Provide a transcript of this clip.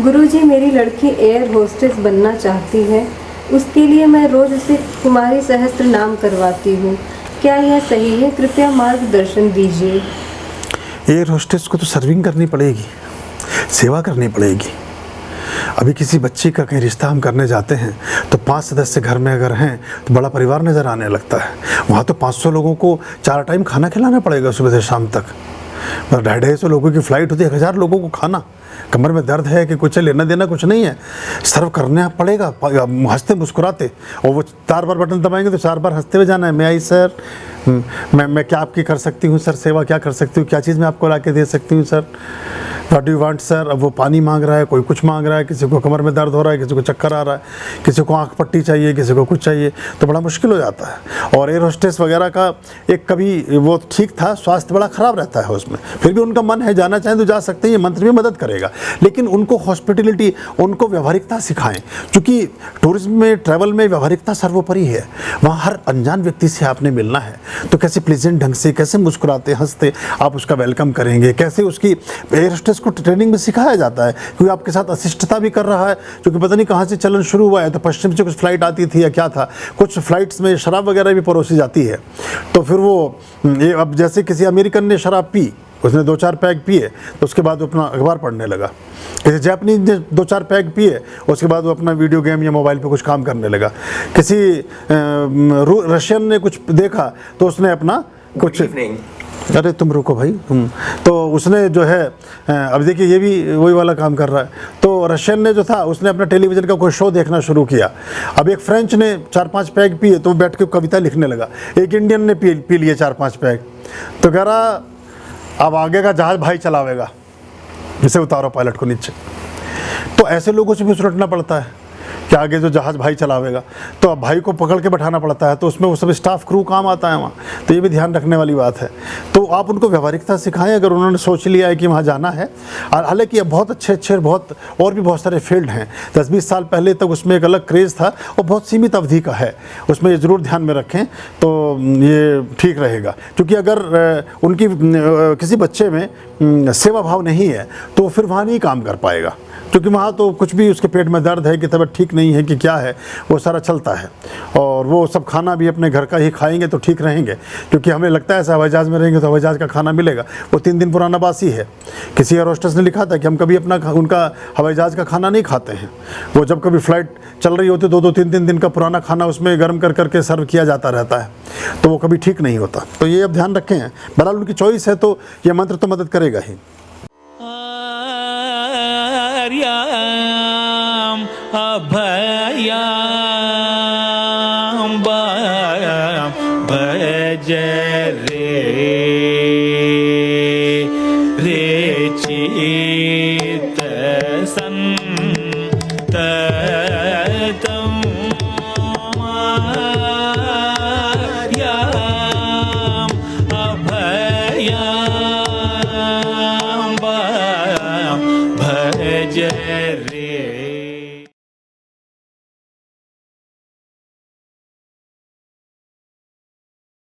गुरुजी, मेरी लड़की air hostess बनना चाहती है। उसके लिए मैं रोज उसे कुमारी सहस्त्र नाम करवाती हूँ। क्या यह सही है? कृपया मार्गदर्शन दीजिए। एयर होस्टेस को तो सर्विंग करनी पड़ेगी, सेवा करनी पड़ेगी। अभी किसी बच्ची का कहीं रिश्ता हम करने जाते हैं तो 5 सदस्य घर में अगर हैं तो बड़ा परिवार नज़र आने लगता है। वहाँ तो 500 लोगों को 4 टाइम खाना खिलाना पड़ेगा सुबह से शाम तक। 250 लोगों की फ़्लाइट होती है, 1000 लोगों को खाना। कमर में दर्द है कि कुछ लेना देना कुछ नहीं है, सर्व करना पड़ेगा हंसते मुस्कुराते। और वो 4 बार बटन दबाएंगे तो 4 बार हंसते हुए जाना है। मैं आई सर, मैं क्या आपकी कर सकती हूँ सर, सेवा क्या कर सकती हूँ, क्या चीज़ मैं आपको ला के दे सकती हूँ sir, what do you want sir. अब वो पानी मांग रहा है, कोई कुछ मांग रहा है, किसी को कमर में दर्द हो रहा है, किसी को चक्कर आ रहा है, किसी को आँख पट्टी चाहिए, किसी को कुछ चाहिए, तो बड़ा मुश्किल हो जाता है। और एयर होस्टेस वगैरह का एक कभी वो ठीक था, स्वास्थ्य बड़ा ख़राब रहता है उसमें, फिर भी उनका मन है, जाना चाहें तो जा सकते हैं, ये मंत्र भी मदद करेगा। लेकिन उनको हॉस्पिटलिटी, उनको व्यवहारिकता सिखाएं, क्योंकि टूरिज्म में, ट्रैवल में व्यवहारिकता सर्वोपरि है। वहाँ हर अनजान व्यक्ति से आपने मिलना है तो कैसे प्लीजेंट ढंग से, कैसे मुस्कुराते हंसते आप उसका वेलकम करेंगे, कैसे उसकी एयर होस्टेस को ट्रेनिंग में सिखाया जाता है। क्योंकि आपके साथ अशिष्टता भी कर रहा है, क्योंकि पता नहीं कहाँ से चलन शुरू हुआ है। तो पश्चिम से कुछ फ़्लाइट आती थी या क्या था, कुछ फ़्लाइट्स में शराब वगैरह भी परोसी जाती है। तो फिर वो ये, अब जैसे किसी अमेरिकन ने शराब पी, उसने 2-4 पैग पिए तो उसके बाद वो अपना अखबार पढ़ने लगा। किसी जापानीज ने 2-4 पैग पिए, उसके बाद वो अपना वीडियो गेम या मोबाइल पे कुछ काम करने लगा। किसी रशियन ने कुछ देखा तो उसने अपना कुछ, अरे तुम रुको भाई तुम, तो उसने जो है अब देखिए ये भी वही वाला काम कर रहा है। तो रशियन ने जो था उसने अपना टेलीविज़न का कोई शो देखना शुरू किया। अब एक फ्रेंच ने 4-5 पैग पिए तो वो बैठ के कविता लिखने लगा। एक इंडियन ने पी लिए 4-5 पैग, तो कह रहा अब आगे का जहाज़ भाई चलावेगा, इसे उतारो पायलट को नीचे। तो ऐसे लोगों से भी सुलझना पड़ता है कि आगे जो जहाज़ भाई चलावेगा, तो अब भाई को पकड़ के बैठाना पड़ता है, तो उसमें वो सब स्टाफ क्रू काम आता है वहाँ। तो ये भी ध्यान रखने वाली बात है। तो आप उनको व्यवहारिकता सिखाएं अगर उन्होंने सोच लिया है कि वहाँ जाना है। और हालांकि अब बहुत अच्छे बहुत और भी बहुत सारे फील्ड हैं। 10-20 साल पहले तक उसमें एक अलग क्रेज़ था, और बहुत सीमित अवधि का है, उसमें ये ज़रूर ध्यान में रखें तो ये ठीक रहेगा। क्योंकि अगर उनकी किसी बच्चे में सेवा भाव नहीं है तो फिर वहाँ नहीं काम कर पाएगा, क्योंकि वहाँ तो कुछ भी उसके पेट में दर्द है कि तबीयत ठीक नहीं है कि क्या है, वो सारा चलता है। और वो सब खाना भी अपने घर का ही खाएंगे तो ठीक रहेंगे, क्योंकि हमें लगता है ऐसा हवाई जहाज़ में रहेंगे तो हवाई जहाज़ का खाना मिलेगा, वो 3 दिन पुराना बासी है। किसी एयर होस्टेस ने लिखा था कि हम कभी अपना उनका हवाई जहाज़ का खाना नहीं खाते हैं। वो जब कभी फ़्लाइट चल रही होती 2-2, 3-3 दिन का पुराना खाना उसमें गर्म कर करके सर्व किया जाता रहता है, तो वो कभी ठीक नहीं होता। तो ये अब ध्यान रखें। बहरहाल उनकी चॉइस है, तो ये मंत्र तो मदद करेगा ही। अभयां भज रे चित संततम अभयां भज रे